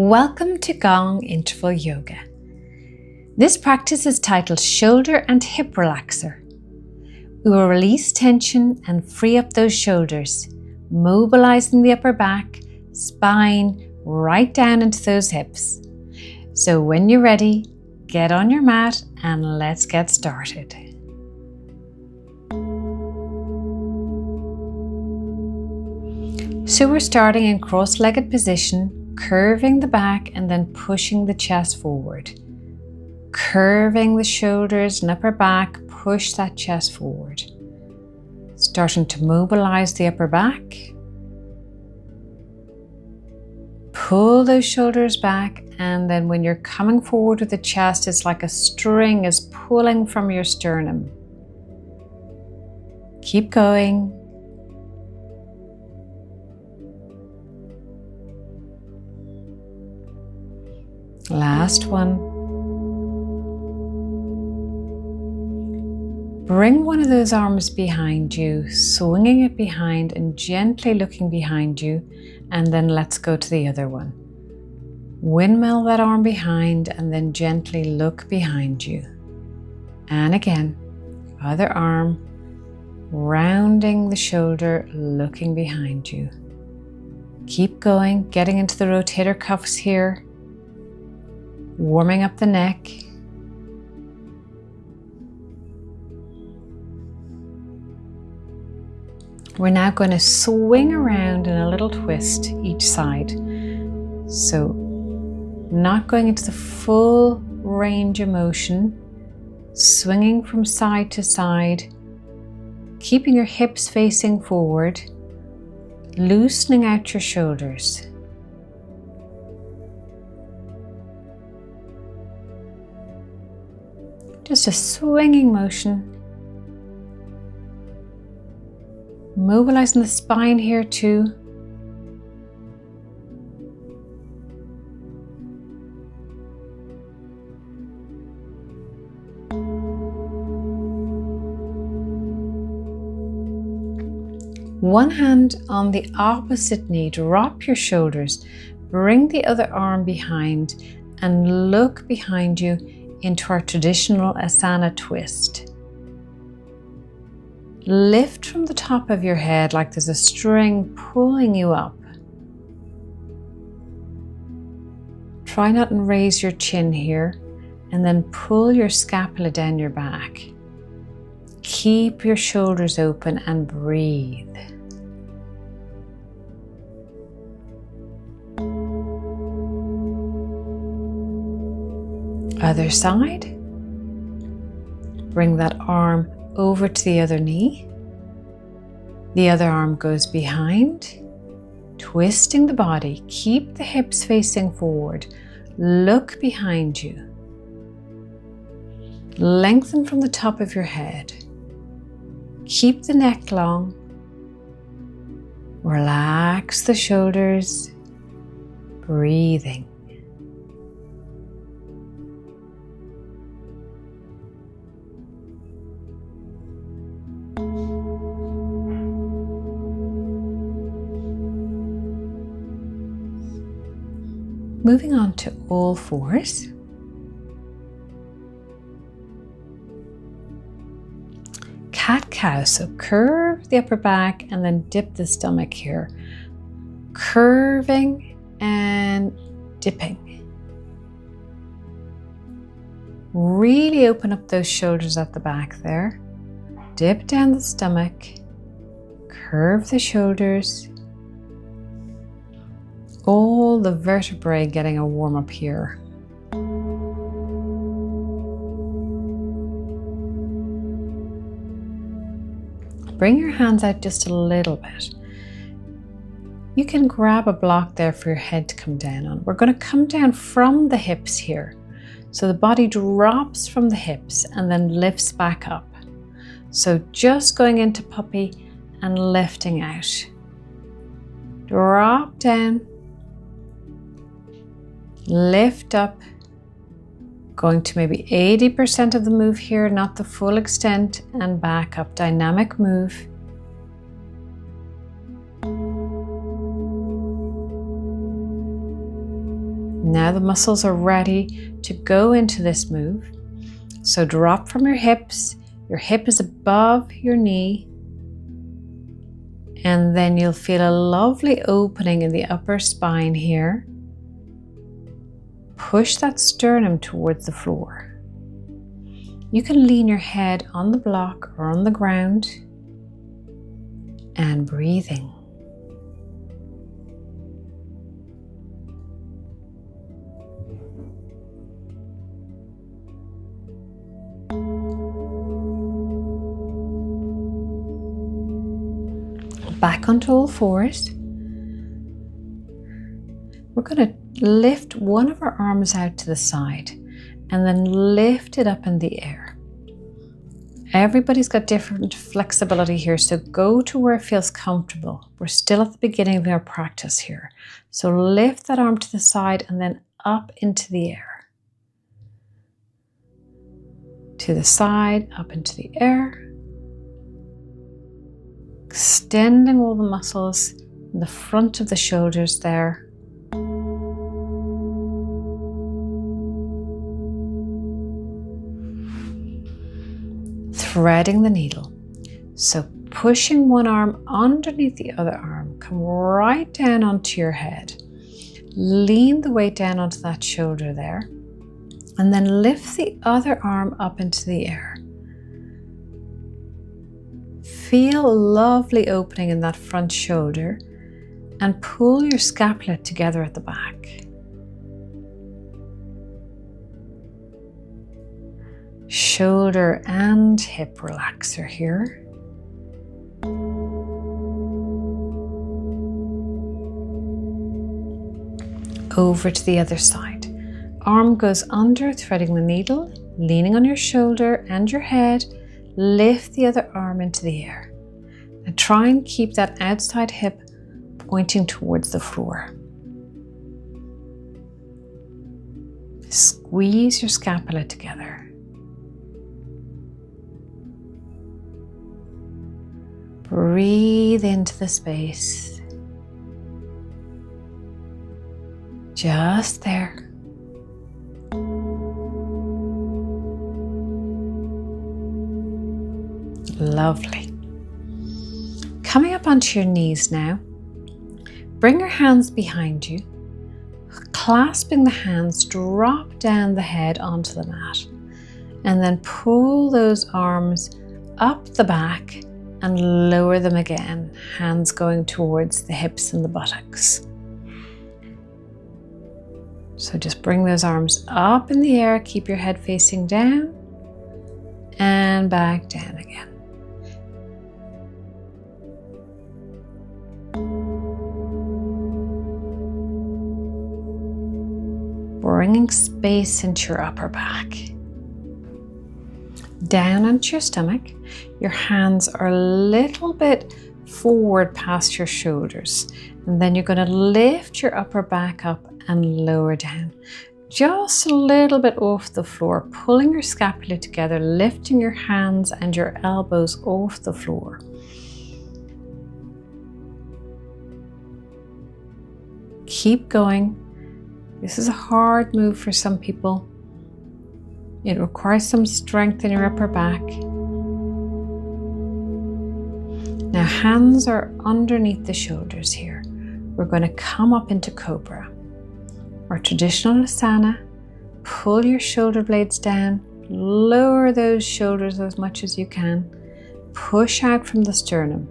Welcome to Gong Interval Yoga. This practice is titled Shoulder and Hip Relaxer. We will release tension and free up those shoulders, mobilizing the upper back, spine, right down into those hips. So when you're ready, get on your mat and let's get started. So we're starting in cross-legged position, curving the back and then pushing the chest forward. Curving the shoulders and upper back, push that chest forward. Starting to mobilize the upper back. Pull those shoulders back, and then when you're coming forward with the chest, it's like a string is pulling from your sternum. Keep going. Last one. Bring one of those arms behind you, swinging it behind and gently looking behind you, and then let's go to the other one. Windmill that arm behind and then gently look behind you. And again, other arm, rounding the shoulder, looking behind you. Keep going, getting into the rotator cuffs here. Warming up the neck. We're now going to swing around in a little twist each side. So not going into the full range of motion, swinging from side to side, keeping your hips facing forward, loosening out your shoulders. Just a swinging motion. Mobilizing the spine here too. One hand on the opposite knee, drop your shoulders, bring the other arm behind and look behind you into our traditional asana twist. Lift from the top of your head like there's a string pulling you up. Try not and raise your chin here, and then pull your scapula down your back. Keep your shoulders open and breathe. Other side. Bring that arm over to the other knee. The other arm goes behind, twisting the body. Keep the hips facing forward. Look behind you. Lengthen from the top of your head. Keep the neck long. Relax the shoulders. Breathing. Moving on to all fours. Cat-cow, so curve the upper back and then dip the stomach here. Curving and dipping. Really open up those shoulders at the back there. Dip down the stomach. Curve the shoulders. All the vertebrae getting a warm up here. Bring your hands out just a little bit. You can grab a block there for your head to come down on. We're going to come down from the hips here. So the body drops from the hips and then lifts back up. So just going into puppy and lifting out. Drop down. Lift up, going to maybe 80% of the move here, not the full extent, and back up. Dynamic move. Now the muscles are ready to go into this move. So drop from your hips. Your hip is above your knee. And then you'll feel a lovely opening in the upper spine here. Push that sternum towards the floor. You can lean your head on the block or on the ground and breathing. Back onto all fours. We're going to lift one of our arms out to the side and then lift it up in the air. Everybody's got different flexibility here, so go to where it feels comfortable. We're still at the beginning of our practice here. So lift that arm to the side and then up into the air. To the side, up into the air. Extending all the muscles in the front of the shoulders there. Threading the needle. So pushing one arm underneath the other arm, come right down onto your head. Lean the weight down onto that shoulder there. And then lift the other arm up into the air. Feel a lovely opening in that front shoulder and pull your scapula together at the back. Shoulder and hip relaxer here. Over to the other side. Arm goes under, threading the needle, leaning on your shoulder and your head. Lift the other arm into the air. And try and keep that outside hip pointing towards the floor. Squeeze your scapula together. Breathe into the space. Just there. Lovely. Coming up onto your knees now. Bring your hands behind you. Clasping the hands, drop down the head onto the mat. And then pull those arms up the back and lower them again. Hands going towards the hips and the buttocks. So just bring those arms up in the air. Keep your head facing down. And back down again. Bringing space into your upper back. Down onto your stomach. Your hands are a little bit forward past your shoulders. And then you're going to lift your upper back up and lower down. Just a little bit off the floor. Pulling your scapula together, lifting your hands and your elbows off the floor. Keep going. This is a hard move for some people. It requires some strength in your upper back. Now hands are underneath the shoulders here. We're going to come up into Cobra. Our traditional asana. Pull your shoulder blades down. Lower those shoulders as much as you can. Push out from the sternum.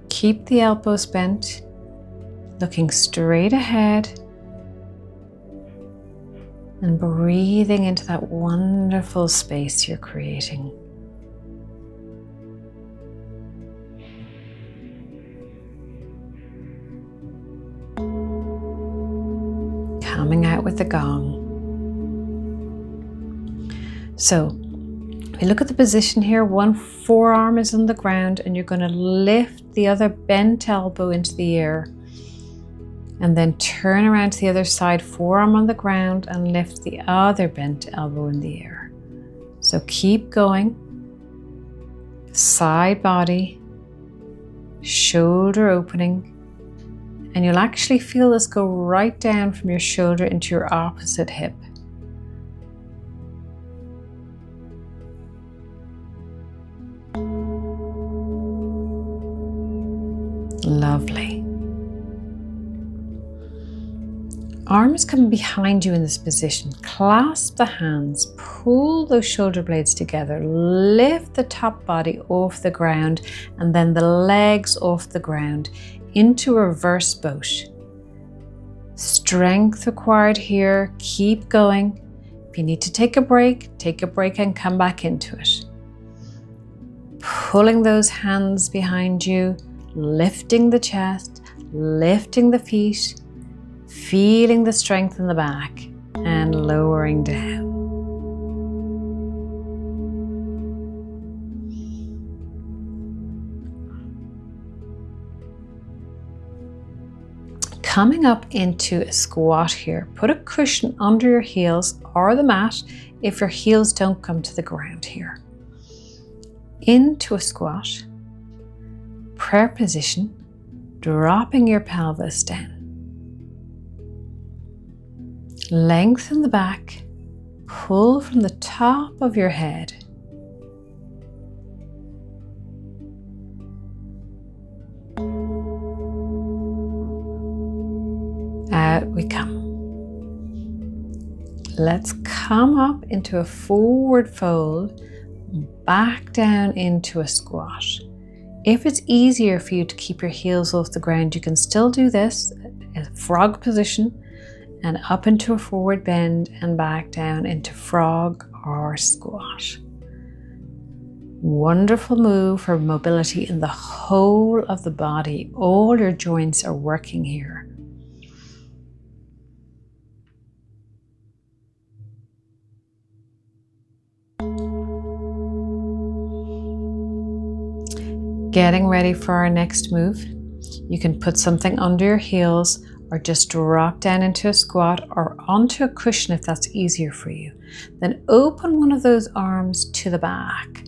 Keep the elbows bent. Looking straight ahead and breathing into that wonderful space you're creating. Coming out with the Gong. So we look at the position here. One forearm is on the ground and you're going to lift the other bent elbow into the air. And then turn around to the other side, forearm on the ground, and lift the other bent elbow in the air. So keep going. Side body, shoulder opening, And you'll actually feel this go right down from your shoulder into your opposite hip. Lovely. Arms come behind you in this position. Clasp the hands, pull those shoulder blades together, lift the top body off the ground and then the legs off the ground into a reverse boat. Strength required here. Keep going. If you need to take a break and come back into it. Pulling those hands behind you, lifting the chest, lifting the feet, feeling the strength in the back and lowering down. Coming up into a squat here, put a cushion under your heels or the mat if your heels don't come to the ground here. Into a squat, prayer position, dropping your pelvis down. Lengthen the back, pull from the top of your head. Out we come. Let's come up into a forward fold, back down into a squat. If it's easier for you to keep your heels off the ground, you can still do this, a frog position, and up into a forward bend and back down into frog or squat. Wonderful move for mobility in the whole of the body. All your joints are working here. Getting ready for our next move. You can put something under your heels or just drop down into a squat or onto a cushion if that's easier for you. Then open one of those arms to the back.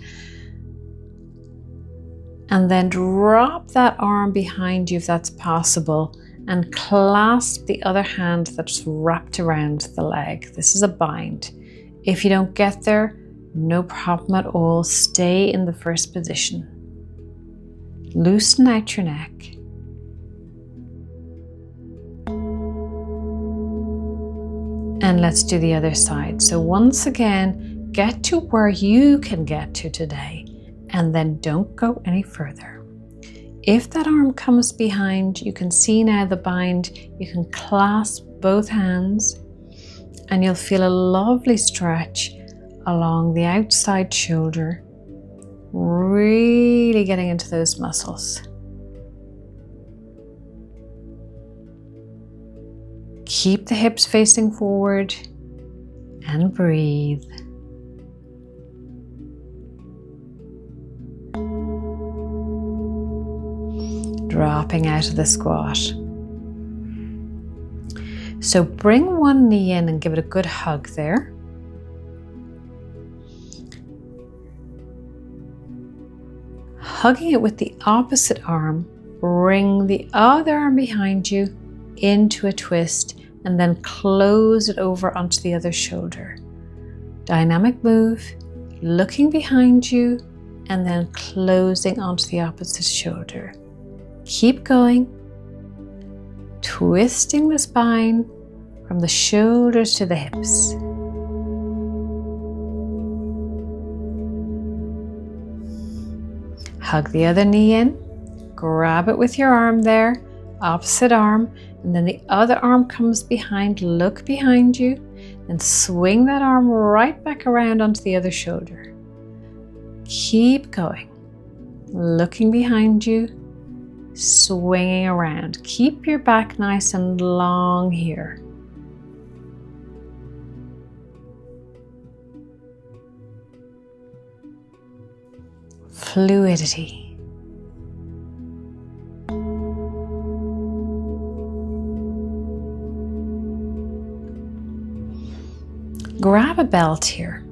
And then drop that arm behind you if that's possible and clasp the other hand that's wrapped around the leg. This is a bind. If you don't get there, no problem at all. Stay in the first position. Loosen out your neck. And let's do the other side. So once again, get to where you can get to today and then don't go any further. If that arm comes behind, you can see now the bind. You can clasp both hands and you'll feel a lovely stretch along the outside shoulder, really getting into those muscles. Keep the hips facing forward and breathe. Dropping out of the squat. So bring one knee in and give it a good hug there. Hugging it with the opposite arm, bring the other arm behind you into a twist and then close it over onto the other shoulder. Dynamic move, looking behind you and then closing onto the opposite shoulder. Keep going, twisting the spine from the shoulders to the hips. Hug the other knee in, grab it with your arm there, opposite arm, and then the other arm comes behind, look behind you, and swing that arm right back around onto the other shoulder. Keep going, looking behind you, swinging around. Keep your back nice and long here. Fluidity. Grab a belt here.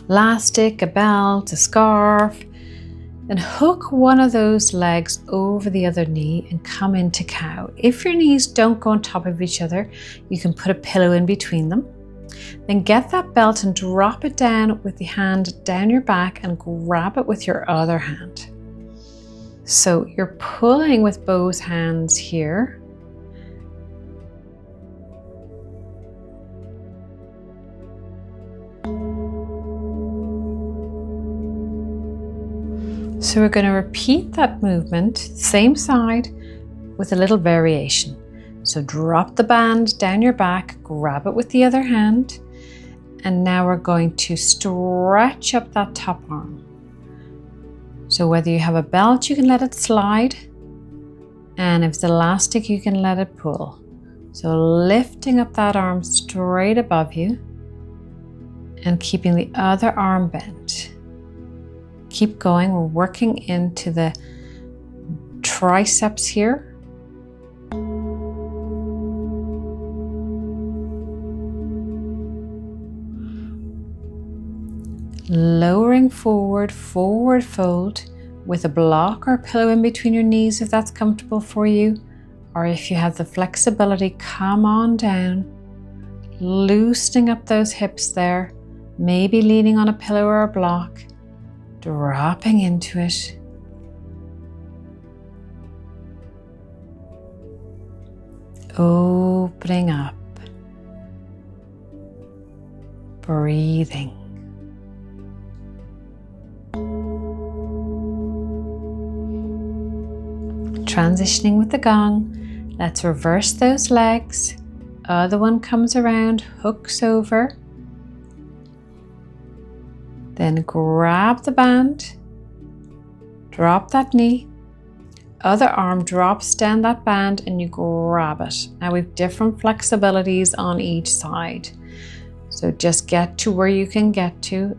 Elastic, a belt, a scarf. Then hook one of those legs over the other knee and come into cow. If your knees don't go on top of each other, you can put a pillow in between them. Then get that belt and drop it down with the hand down your back and grab it with your other hand. So you're pulling with both hands here. So we're going to repeat that movement, same side, with a little variation. So drop the band down your back, grab it with the other hand, and now we're going to stretch up that top arm. So whether you have a belt, you can let it slide, and if it's elastic, you can let it pull. So lifting up that arm straight above you and keeping the other arm bent. Keep going, we're working into the triceps here. Lowering forward, forward fold with a block or pillow in between your knees if that's comfortable for you. Or if you have the flexibility, come on down, loosening up those hips there, maybe leaning on a pillow or a block, dropping into it. Opening up, breathing. Transitioning with the gong, let's reverse those legs. Other one comes around, hooks over. Then grab the band, drop that knee. Other arm drops down that band and you grab it. Now we've different flexibilities on each side. So just get to where you can get to.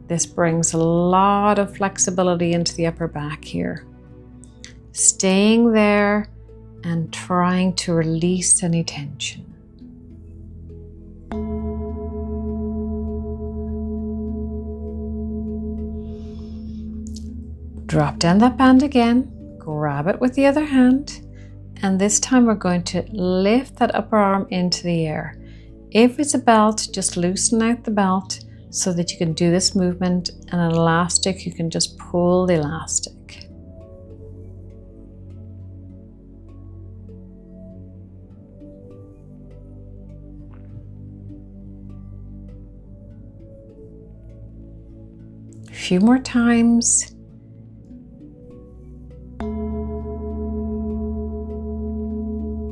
This brings a lot of flexibility into the upper back here. Staying there and trying to release any tension. Drop down that band again, grab it with the other hand, and this time we're going to lift that upper arm into the air. If it's a belt, just loosen out the belt so that you can do this movement, and an elastic, you can just pull the elastic. A few more times.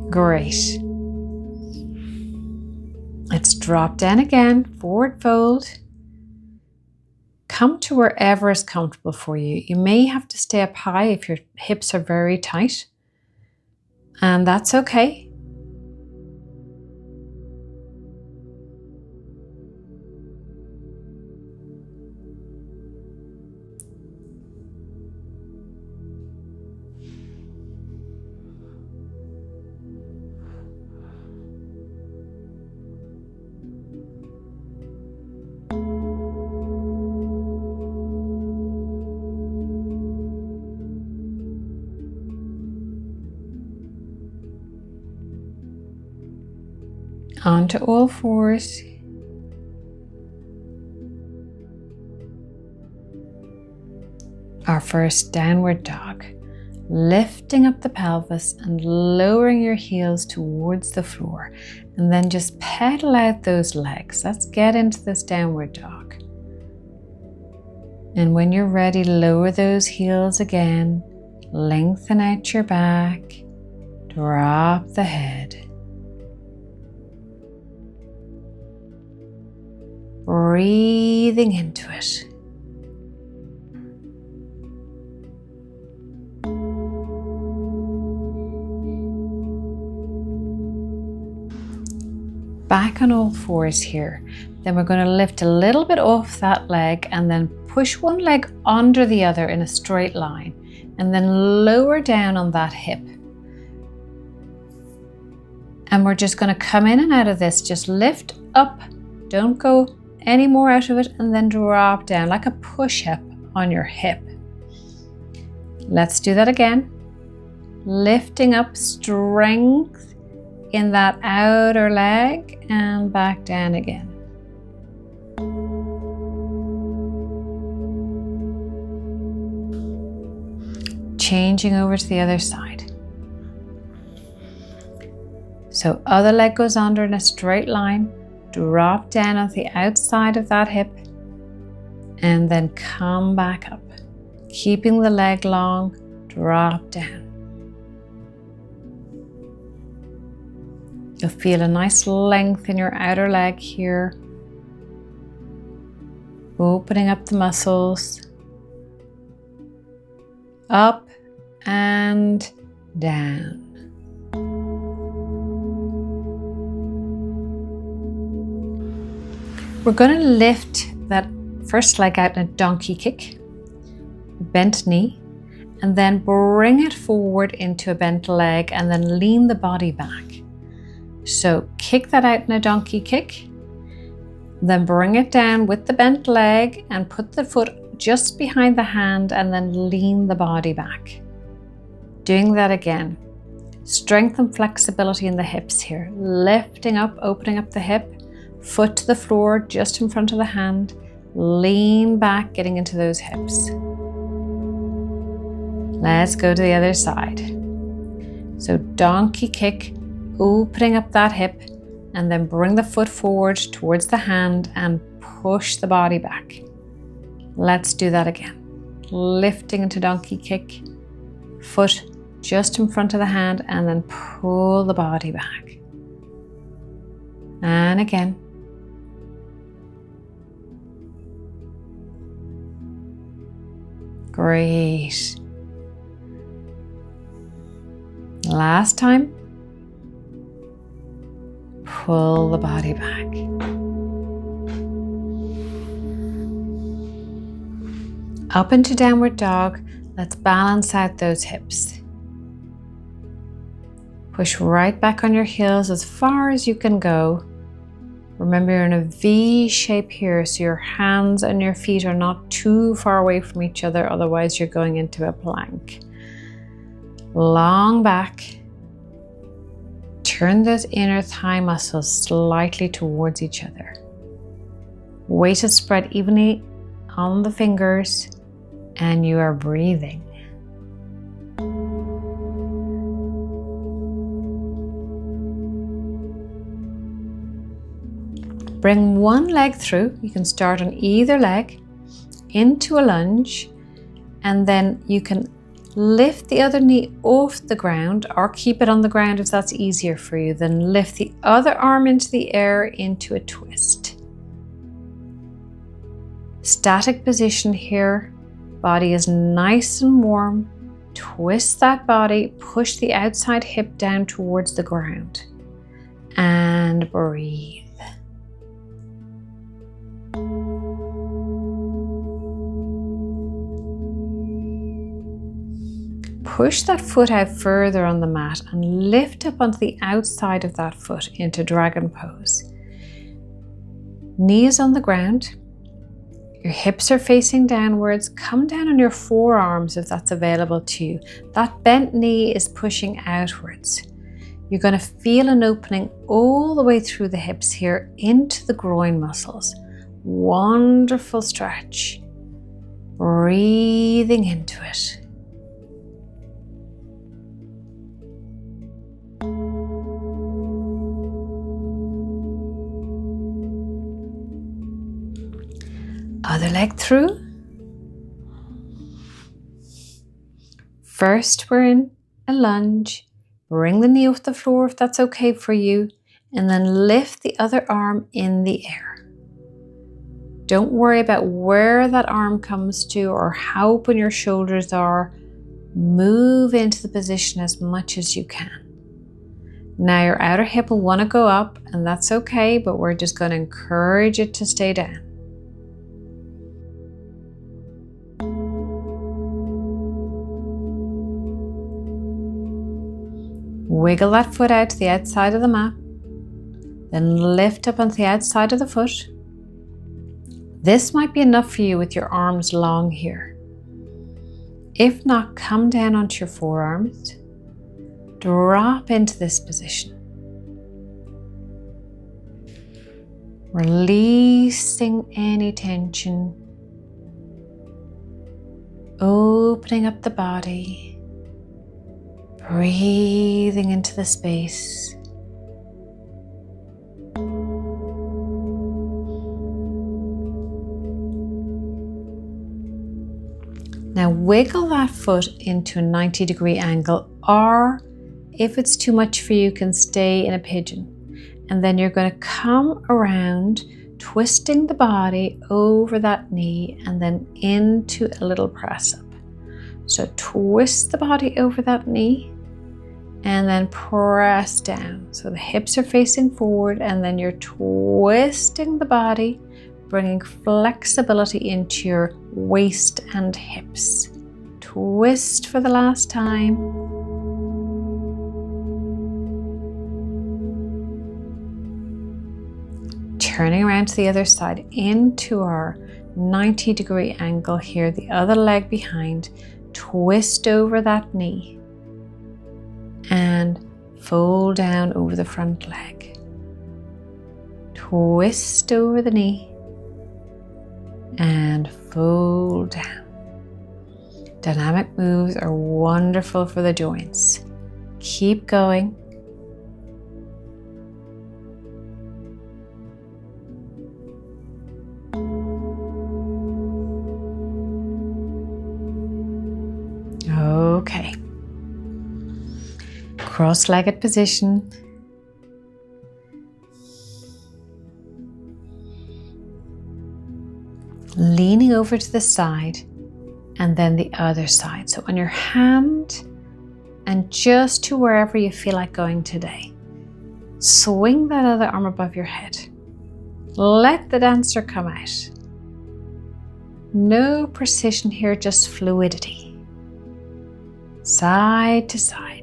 Great. Let's drop down again, forward fold. Come to wherever is comfortable for you. You may have to stay up high if your hips are very tight, and that's okay. Onto all fours. Our first downward dog. Lifting up the pelvis and lowering your heels towards the floor. And then just pedal out those legs. Let's get into this downward dog. And when you're ready, lower those heels again. Lengthen out your back. Drop the head. Breathing into it. Back on all fours here. Then we're going to lift a little bit off that leg and then push one leg under the other in a straight line and then lower down on that hip. And we're just going to come in and out of this. Just lift up. Don't go any more out of it, and then drop down like a push-up on your hip. Let's do that again. Lifting up, strength in that outer leg and back down again. Changing over to the other side. So other leg goes under in a straight line, drop down on the outside of that hip, and then come back up. Keeping the leg long, drop down. You'll feel a nice length in your outer leg here. Opening up the muscles. Up and down. We're going to lift that first leg out in a donkey kick, bent knee, and then bring it forward into a bent leg and then lean the body back. So kick that out in a donkey kick, then bring it down with the bent leg and put the foot just behind the hand and then lean the body back. Doing that again. Strength and flexibility in the hips here. Lifting up, opening up the hip, foot to the floor just in front of the hand, lean back, getting into those hips. Let's go to the other side. So donkey kick, opening up that hip, and then bring the foot forward towards the hand and push the body back. Let's do that again. Lifting into donkey kick, foot just in front of the hand, and then pull the body back. And again. Great. Last time. Pull the body back. Up into downward dog. Let's balance out those hips. Push right back on your heels as far as you can go. Remember, you're in a V shape here, so your hands and your feet are not too far away from each other, otherwise you're going into a plank. Long back. Turn those inner thigh muscles slightly towards each other. Weight is spread evenly on the fingers, and you are breathing. Bring one leg through. You can start on either leg into a lunge, and then you can lift the other knee off the ground or keep it on the ground if that's easier for you. Then lift the other arm into the air into a twist. Static position here. Body is nice and warm. Twist that body. Push the outside hip down towards the ground. And breathe. Push that foot out further on the mat and lift up onto the outside of that foot into dragon pose. Knees on the ground. Your hips are facing downwards. Come down on your forearms if that's available to you. That bent knee is pushing outwards. You're going to feel an opening all the way through the hips here into the groin muscles. Wonderful stretch. Breathing into it. Other leg through. First, we're in a lunge. Bring the knee off the floor if that's okay for you, and then lift the other arm in the air. Don't worry about where that arm comes to or how open your shoulders are. Move into the position as much as you can. Now your outer hip will want to go up, and that's okay, but we're just going to encourage it to stay down. Wiggle that foot out to the outside of the mat. Then lift up onto the outside of the foot. This might be enough for you with your arms long here. If not, come down onto your forearms. Drop into this position. Releasing any tension. Opening up the body. Breathing into the space. Now wiggle that foot into a 90-degree angle, or if it's too much for you, you can stay in a pigeon. And then you're going to come around, twisting the body over that knee and then into a little press up. So twist the body over that knee and then press down. So the hips are facing forward and then you're twisting the body, bringing flexibility into your waist and hips. Twist for the last time. Turning around to the other side into our 90-degree angle here, the other leg behind. Twist over that knee and fold down over the front leg. Twist over the knee and fold down. Dynamic moves are wonderful for the joints. Keep going. Okay. Cross-legged position. Leaning over to the side and then the other side. So on your hand and just to wherever you feel like going today. Swing that other arm above your head. Let the dancer come out. No precision here, just fluidity. Side to side.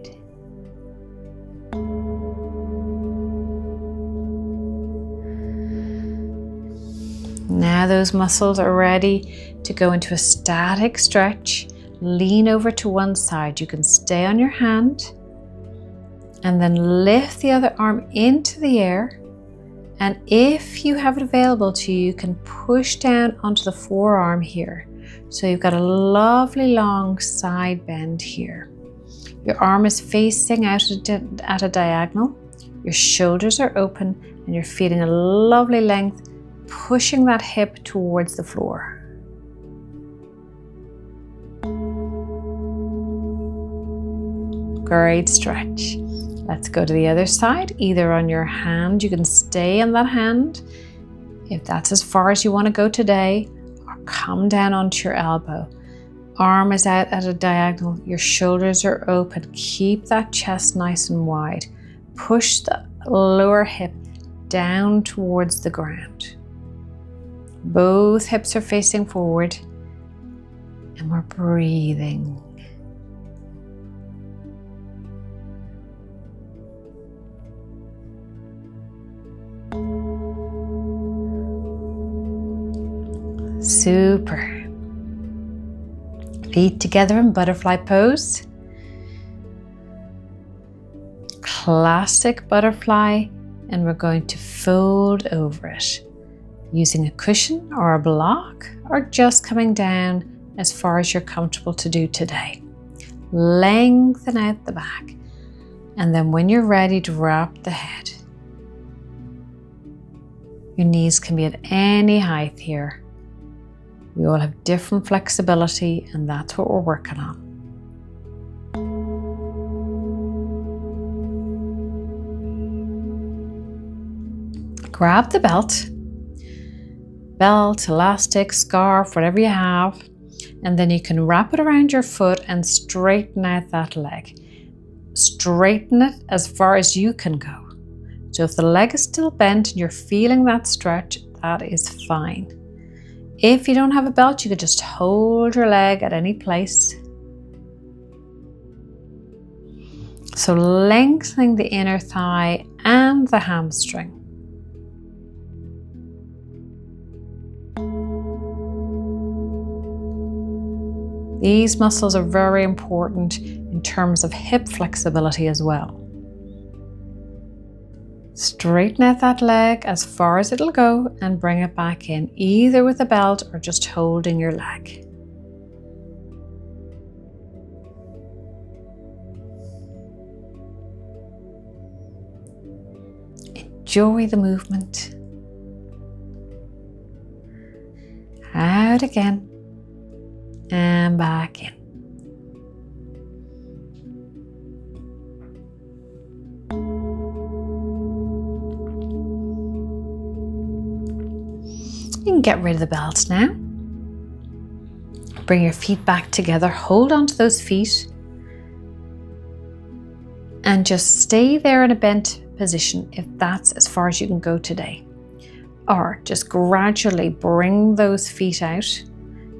Now those muscles are ready to go into a static stretch. Lean over to one side. You can stay on your hand and then lift the other arm into the air. And if you have it available to you, you can push down onto the forearm here. So you've got a lovely long side bend here. Your arm is facing out at a diagonal. Your shoulders are open and you're feeling a lovely length, pushing that hip towards the floor. Great stretch. Let's go to the other side, either on your hand. You can stay on that hand if that's as far as you want to go today, or come down onto your elbow. Arm is out at a diagonal. Your shoulders are open. Keep that chest nice and wide. Push the lower hip down towards the ground. Both hips are facing forward and we're breathing. Super. Feet together in butterfly pose. Classic butterfly, and we're going to fold over it using a cushion or a block, or just coming down as far as you're comfortable to do today. Lengthen out the back, and then when you're ready, drop the head. Your knees can be at any height here. We all have different flexibility, and that's what we're working on. Grab the belt, elastic, scarf, whatever you have, and then you can wrap it around your foot and straighten out that leg. Straighten it as far as you can go. So if the leg is still bent and you're feeling that stretch, that is fine. If you don't have a belt, you could just hold your leg at any place. So lengthening the inner thigh and the hamstring. These muscles are very important in terms of hip flexibility as well. Straighten out that leg as far as it'll go and bring it back in, either with a belt or just holding your leg. Enjoy the movement. Out again and back in. You can get rid of the belts now. Bring your feet back together, hold on to those feet, and just stay there in a bent position if that's as far as you can go today. Or just gradually bring those feet out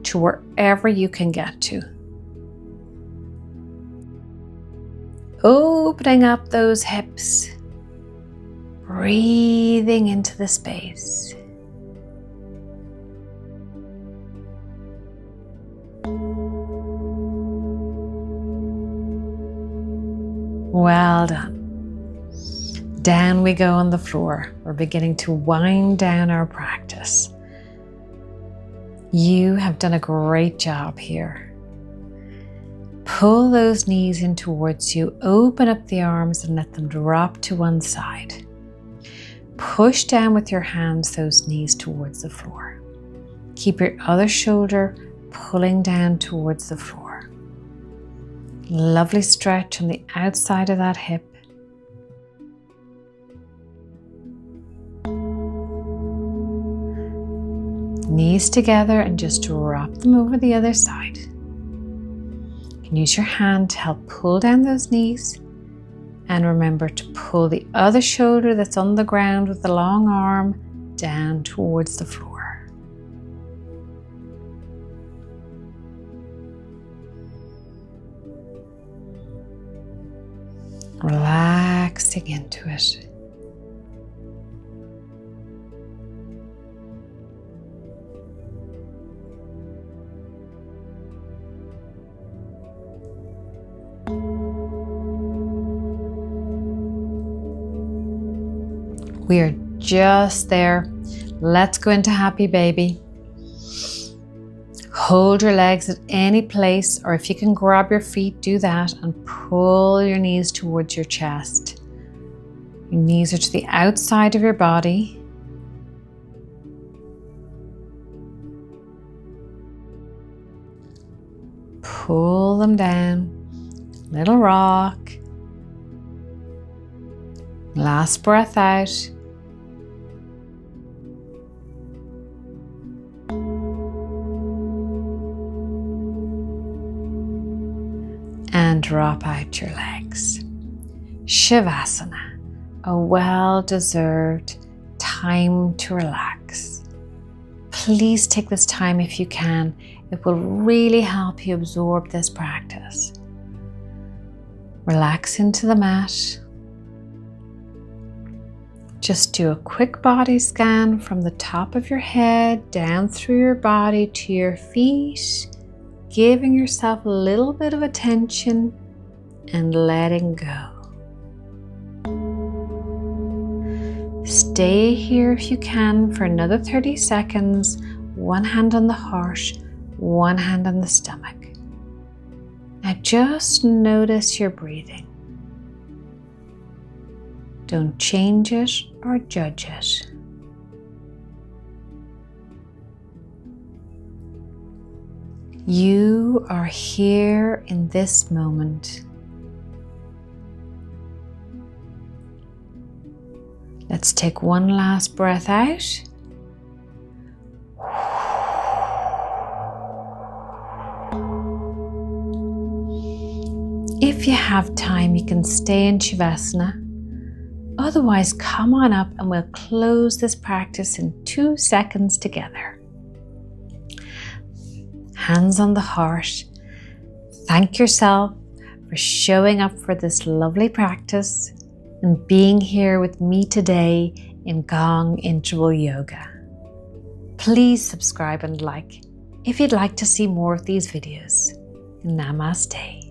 to wherever you can get to. Opening up those hips, breathing into the space. Well done. Down we go on the floor. We're beginning to wind down our practice. You have done a great job here. Pull those knees in towards you, open up the arms and let them drop to one side. Push down with your hands those knees towards the floor. Keep your other shoulder pulling down towards the floor. Lovely stretch on the outside of that hip. Knees together and just drop them over the other side. You can use your hand to help pull down those knees, and remember to pull the other shoulder that's on the ground with the long arm down towards the floor. Relaxing into it. We are just there. Let's go into happy baby. Hold your legs at any place, or if you can grab your feet, do that and pull your knees towards your chest. Your knees are to the outside of your body. Pull them down. Little rock. Last breath out. And drop out your legs. Shavasana, a well-deserved time to relax. Please take this time if you can. It will really help you absorb this practice. Relax into the mat. Just do a quick body scan from the top of your head down through your body to your feet, giving yourself a little bit of attention and letting go. Stay here if you can for another 30 seconds, one hand on the heart, one hand on the stomach. Now just notice your breathing. Don't change it or judge it. You are here in this moment. Let's take one last breath out. If you have time, you can stay in Shavasana. Otherwise, come on up and we'll close this practice in 2 seconds together. Hands on the heart. Thank yourself for showing up for this lovely practice and being here with me today in Gong Interval Yoga. Please subscribe and like if you'd like to see more of these videos. Namaste.